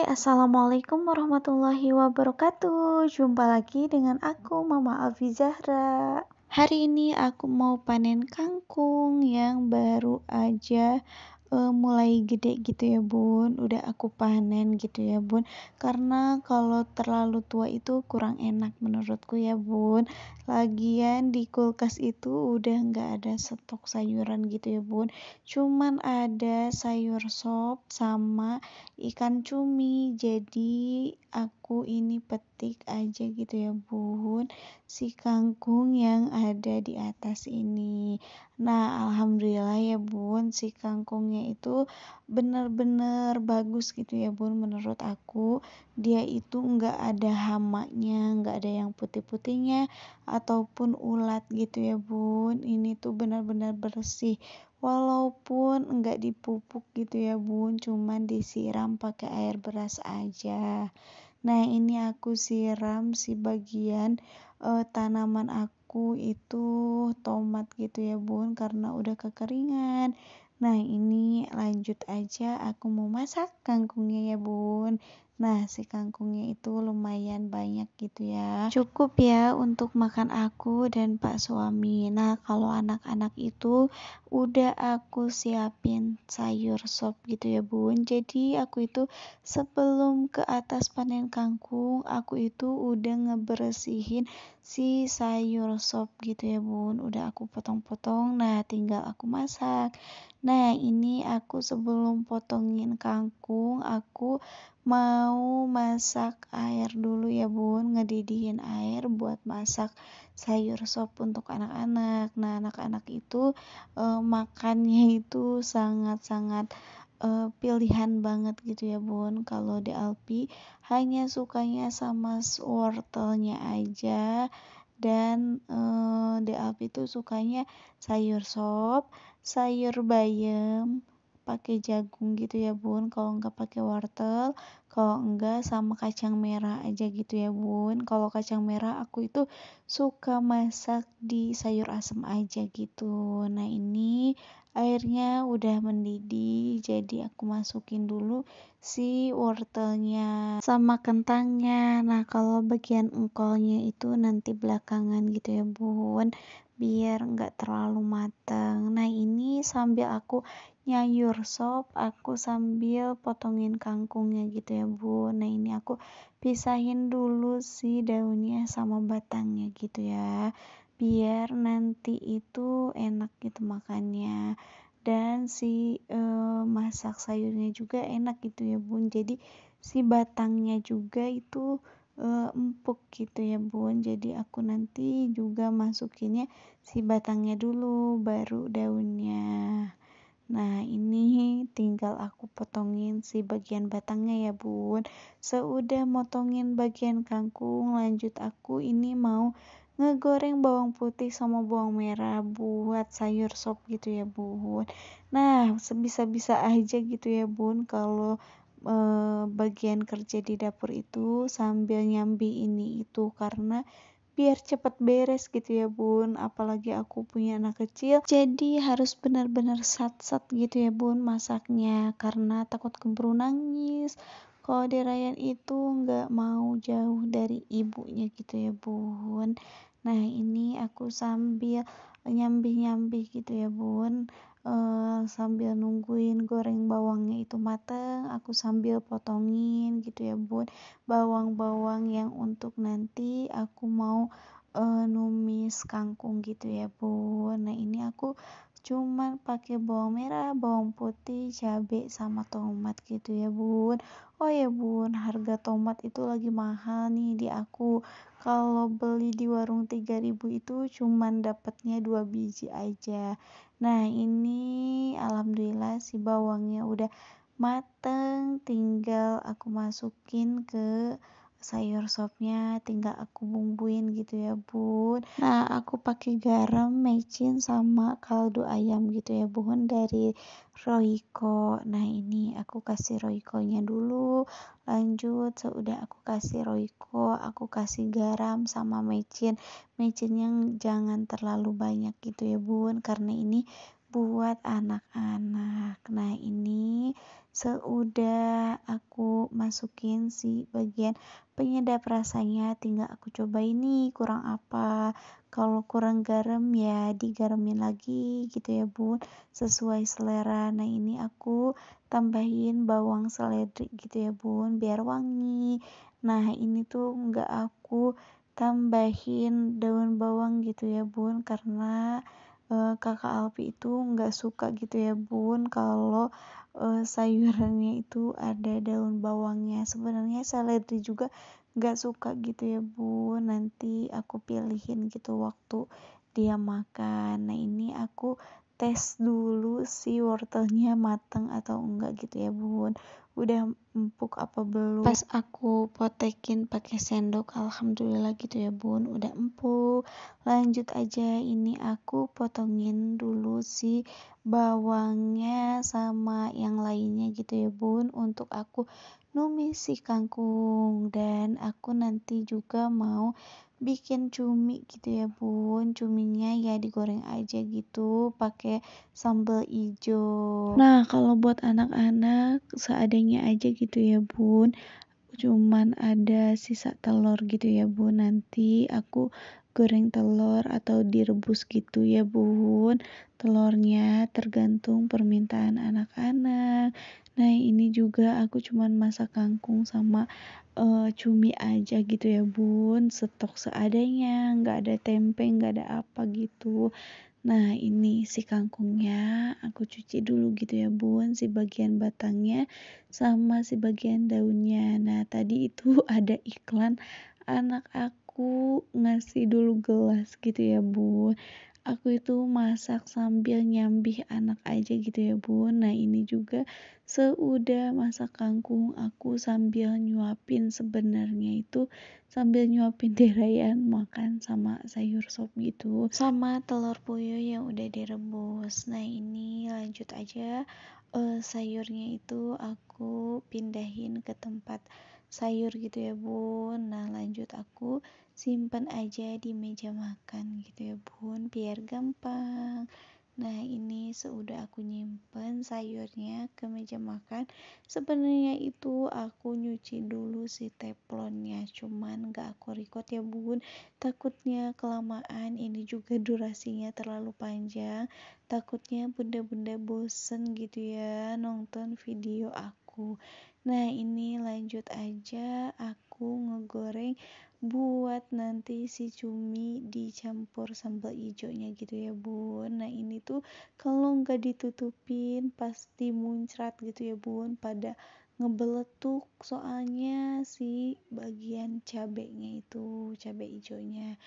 Assalamualaikum warahmatullahi wabarakatuh. Jumpa lagi dengan aku, Mama Alfi Zahra. Hari ini aku mau panen kangkung yang baru aja mulai gede gitu ya bun. Udah aku panen gitu ya bun. Karena kalau terlalu tua itu kurang enak menurutku ya bun. Lagian di kulkas itu udah nggak ada stok sayuran gitu ya bun. Cuman ada sayur sop sama ikan cumi. Jadi aku ini petik aja gitu ya bun, si kangkung yang ada di atas ini. Nah, alhamdulillah ya bun, si kangkungnya itu bener-bener bagus gitu ya bun. Menurut aku dia itu nggak ada hamanya, nggak ada yang putih-putihnya ataupun ulat gitu ya bun. Ini tuh benar-benar bersih, walaupun enggak dipupuk gitu ya bun, cuman disiram pakai air beras aja. Nah, ini aku siram si bagian tanaman aku itu tomat gitu ya bun, karena udah kekeringan. Nah, ini lanjut aja, aku mau masak kangkungnya ya bun. Nah, si kangkungnya itu lumayan banyak gitu ya, cukup ya untuk makan aku dan pak suami. Nah, kalau anak-anak itu udah aku siapin sayur sop gitu ya bun. Jadi aku itu sebelum ke atas panen kangkung, aku itu udah ngebersihin si sayur sop gitu ya bun. Udah aku potong-potong, nah tinggal aku masak. Nah, ini aku sebelum potongin kangkung, aku mau masak air dulu ya bun, ngedidihin air buat masak sayur sop untuk anak-anak. Nah, anak-anak itu makannya itu sangat-sangat pilihan banget gitu ya bun. Kalau di Alpi hanya sukanya sama wortelnya aja, dan di Alpi tuh sukanya sayur sop, sayur bayam pakai jagung gitu ya bun, kalau enggak pakai wortel, kalau enggak sama kacang merah aja gitu ya bun. Kalau kacang merah aku itu suka masak di sayur asem aja gitu. Nah, ini airnya udah mendidih, jadi aku masukin dulu si wortelnya sama kentangnya. Nah, kalau bagian engkolnya itu nanti belakangan gitu ya bun, biar enggak terlalu matang. Nah, ini sambil aku nyayur sop, aku sambil potongin kangkungnya gitu ya bun. Nah, ini aku pisahin dulu si daunnya sama batangnya gitu ya, biar nanti itu enak gitu makannya. Dan si masak sayurnya juga enak gitu ya bun. Jadi si batangnya juga itu empuk gitu ya bun. Jadi aku nanti juga masukinnya si batangnya dulu, baru daunnya. Nah, ini tinggal aku potongin si bagian batangnya ya bun. Seudah motongin bagian kangkung, lanjut aku ini mau ngegoreng bawang putih sama bawang merah buat sayur sop gitu ya bun. Nah, sebisa-bisa aja gitu ya bun, kalau bagian kerja di dapur itu sambil nyambi ini itu, karena biar cepet beres gitu ya bun. Apalagi aku punya anak kecil, jadi harus benar-benar sat-sat gitu ya bun masaknya, karena takut keburu nangis kalau dirayain itu nggak mau jauh dari ibunya gitu ya bun. Nah, ini aku sambil nyambi-nyambi gitu ya bun, sambil nungguin goreng bawangnya itu mateng, aku sambil potongin gitu ya bun, bawang-bawang yang untuk nanti aku mau numis kangkung gitu ya bun. Nah, ini aku cuman pakai bawang merah, bawang putih, cabai sama tomat gitu ya bun. Oh ya bun, harga tomat itu lagi mahal nih di aku. Kalau beli di warung 3.000 itu cuman dapatnya 2 biji aja. Nah, ini alhamdulillah si bawangnya udah mateng, tinggal aku masukin ke sayur sopnya, tinggal aku bumbuin gitu ya bun. Nah, aku pakai garam, mecin sama kaldu ayam gitu ya bun dari Royco. Nah, ini aku kasih Royco-nya dulu, lanjut seudah aku kasih Royco, aku kasih garam sama mecinnya jangan terlalu banyak gitu ya bun, karena ini buat anak-anak. Nah, ini seudah aku masukin si bagian penyedap rasanya, tinggal aku coba ini kurang apa. Kalau kurang garam ya digaramin lagi gitu ya bun, sesuai selera. Nah ini aku tambahin bawang seledri gitu ya bun, biar wangi. Nah ini tuh nggak aku tambahin daun bawang gitu ya bun, karena kakak Alfi itu nggak suka gitu ya bun kalau sayurannya itu ada daun bawangnya. Sebenarnya seledri juga nggak suka gitu ya bun, nanti aku pilihin gitu waktu dia makan. Nah ini aku tes dulu si wortelnya mateng atau enggak gitu ya bun, udah empuk apa belum. Pas aku potekin pakai sendok, alhamdulillah gitu ya bun, udah empuk. Lanjut aja, ini aku potongin dulu si bawangnya sama yang lainnya gitu ya bun, untuk aku numis si kangkung. Dan aku nanti juga mau bikin cumi gitu ya bun, cuminya ya digoreng aja gitu pakai sambal ijo. Nah kalau buat anak-anak seadanya aja gitu ya bun, cuman ada sisa telur gitu ya bun, nanti aku goreng telur atau direbus gitu ya bun, telurnya tergantung permintaan anak-anak. Nah ini juga aku cuman masak kangkung sama cumi aja gitu ya bun, stok seadanya, nggak ada tempe, nggak ada apa gitu. Nah ini si kangkungnya aku cuci dulu gitu ya bun, si bagian batangnya sama si bagian daunnya. Nah tadi itu ada iklan, anak aku ngasih dulu gelas gitu ya bun, aku itu masak sambil nyambih anak aja gitu ya bun. Nah ini juga seudah masak kangkung aku sambil nyuapin, sebenarnya itu sambil nyuapin Derayan makan sama sayur sop gitu, sama telur puyuh yang udah direbus. Nah ini lanjut aja, sayurnya itu aku pindahin ke tempat sayur gitu ya bun. Nah lanjut aku simpan aja di meja makan gitu ya bun, biar gampang. Nah ini seudah aku nyimpen sayurnya ke meja makan, sebenarnya itu aku nyuci dulu si teflonnya, cuman gak aku record ya bun, takutnya kelamaan, ini juga durasinya terlalu panjang, takutnya bunda-bunda bosen gitu ya nonton video aku. Nah ini lanjut aja, aku ngegoreng buat nanti si cumi dicampur sambal ijonya gitu ya bun. Nah ini tuh kalau nggak ditutupin pasti muncrat gitu ya bun, pada ngebeletuk soalnya si bagian cabenya itu, cabe ijonya.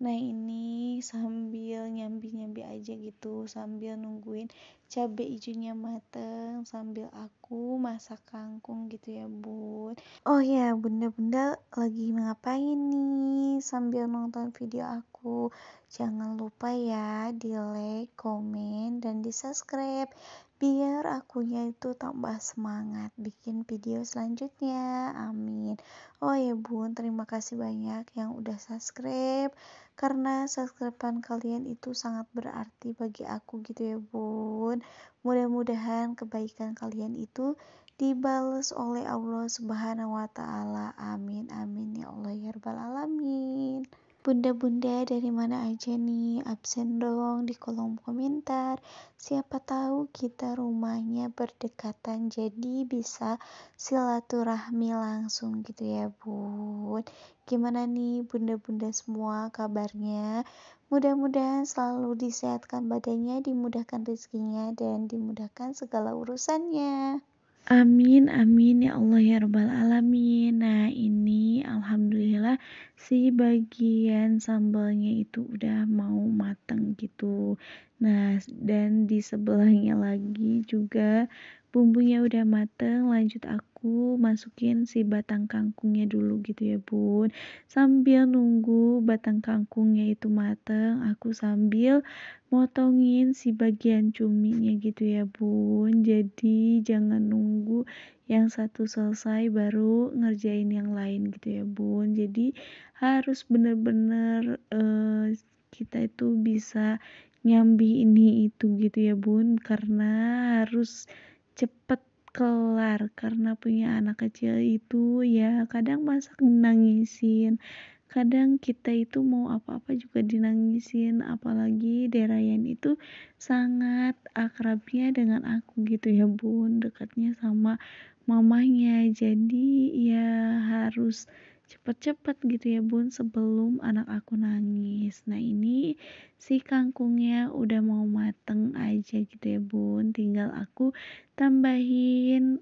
Nah ini sambil nyambi-nyambi aja gitu, sambil nungguin cabe ijonya mateng, sambil aku masak kangkung gitu ya bun. Oh ya bunda-bunda lagi ngapain nih sambil nonton video aku? Jangan lupa ya di like, komen, dan di subscribe, biar akunya itu tambah semangat bikin video selanjutnya, amin. Oh ya bun, terima kasih banyak yang udah subscribe, karena subscribean kalian itu sangat berarti bagi aku gitu ya bun. Mudah-mudahan kebaikan kalian itu dibales oleh Allah Subhanahu wa Ta'ala, amin amin ya Allah ya rabbal alamin. Bunda-bunda dari mana aja nih, absen dong di kolom komentar. Siapa tahu kita rumahnya berdekatan, jadi bisa silaturahmi langsung gitu ya bun. Gimana nih bunda-bunda semua kabarnya? Mudah-mudahan selalu disehatkan badannya, dimudahkan rezekinya, dan dimudahkan segala urusannya. Amin amin ya Allah ya rabbal alamin. Nah ini alhamdulillah si bagian sambalnya itu udah mau mateng gitu. Nah dan di sebelahnya lagi juga bumbunya udah mateng, lanjut aku masukin si batang kangkungnya dulu gitu ya bun. Sambil nunggu batang kangkungnya itu mateng, aku sambil motongin si bagian cuminya gitu ya bun. Jadi jangan nunggu yang satu selesai baru ngerjain yang lain gitu ya bun. Jadi harus bener-bener kita itu bisa nyambi ini itu gitu ya bun, karena harus cepet kelar karena punya anak kecil itu ya kadang masak dinangisin, kadang kita itu mau apa-apa juga dinangisin, apalagi Derayan itu sangat akrabnya dengan aku gitu ya Bun, dekatnya sama mamahnya, jadi ya harus cepet-cepet gitu ya Bun sebelum anak aku nangis. Nah ini si kangkungnya udah mau mateng aja gitu ya Bun, tinggal aku tambahin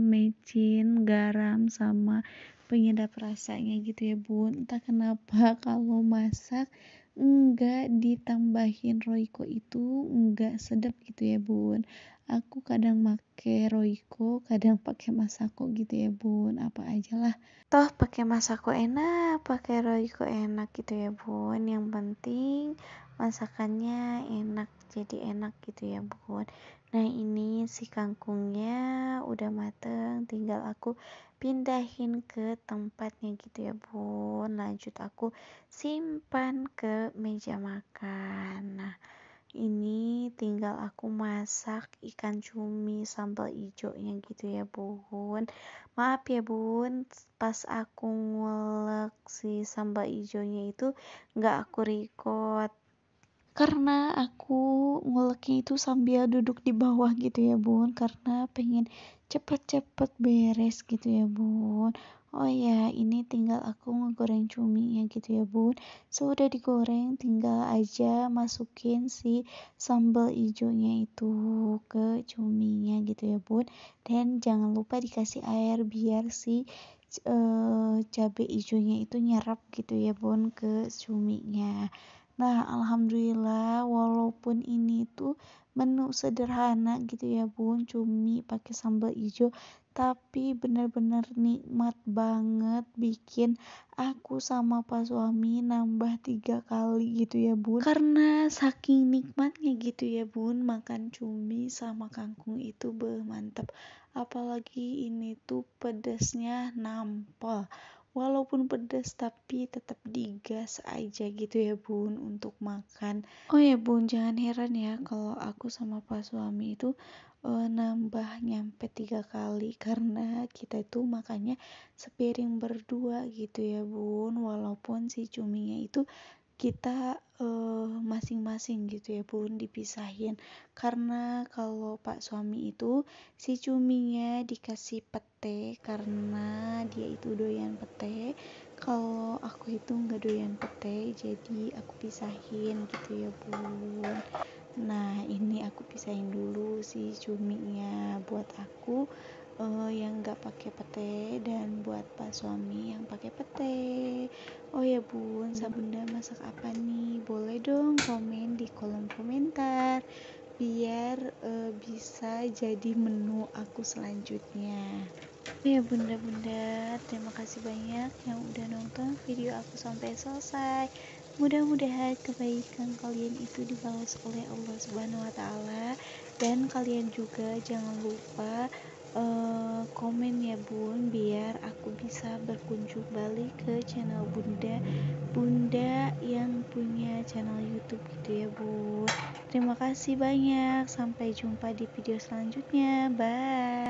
mecin, garam, sama penyedap rasanya gitu ya Bun. Entah kenapa kalau masak enggak ditambahin Royco itu enggak sedap gitu ya Bun. Aku kadang make Royco, kadang pakai Masako gitu ya Bun. Apa aja lah. Toh pakai Masako enak, pakai Royco enak gitu ya Bun. Yang penting masakannya enak, jadi enak gitu ya Bun. Nah ini si kangkungnya udah mateng, tinggal aku pindahin ke tempatnya gitu ya Bun. Lanjut aku simpan ke meja makan. Nah ini tinggal aku masak ikan cumi sambal ijonya gitu ya Bun. Maaf ya Bun, pas aku ngulek si sambal ijonya itu nggak aku record karena aku nguleknya itu sambil duduk di bawah gitu ya Bun, karena pengen cepet-cepet beres gitu ya Bun. Oh ya, ini tinggal aku ngegoreng cuminya gitu ya Bun. Sudah digoreng, tinggal aja masukin si sambal ijonya itu ke cuminya gitu ya Bun. Dan jangan lupa dikasih air biar si cabai ijonya itu nyerap gitu ya Bun ke cuminya. Nah, alhamdulillah walaupun ini tuh menu sederhana gitu ya Bun, cumi pakai sambal ijo, tapi bener-bener nikmat banget bikin aku sama Pak Suami nambah 3 kali gitu ya Bun. Karena saking nikmatnya gitu ya Bun, makan cumi sama kangkung itu mantap. Apalagi ini tuh pedasnya nampol. Walaupun pedas tapi tetap digas aja gitu ya Bun untuk makan. Oh ya Bun, jangan heran ya kalau aku sama Pak Suami itu nambah nyampe 3 kali karena kita itu makannya sepiring berdua gitu ya Bun. Walaupun si cuminya itu kita masing-masing gitu ya Bun, dipisahin karena kalau Pak Suami itu si cuminya dikasih pete karena dia itu doyan pete, kalau aku itu nggak doyan pete jadi aku pisahin gitu ya Bun. Nah ini aku pisahin dulu si cuminya buat aku yang nggak pakai pete, dan buat Pak Suami yang pakai pete. Oh ya Bun, Bunda masak apa nih? Boleh dong komen di kolom komentar biar bisa jadi menu aku selanjutnya. Oh ya Bunda-bunda, terima kasih banyak yang udah nonton video aku sampai selesai. Mudah-mudahan kebaikan kalian itu dibalas oleh Allah Subhanahu wa taala, dan kalian juga jangan lupa komen ya Bun biar aku bisa berkunjung balik ke channel Bunda yang punya channel YouTube gitu ya Bun. Terima kasih banyak, sampai jumpa di video selanjutnya. Bye.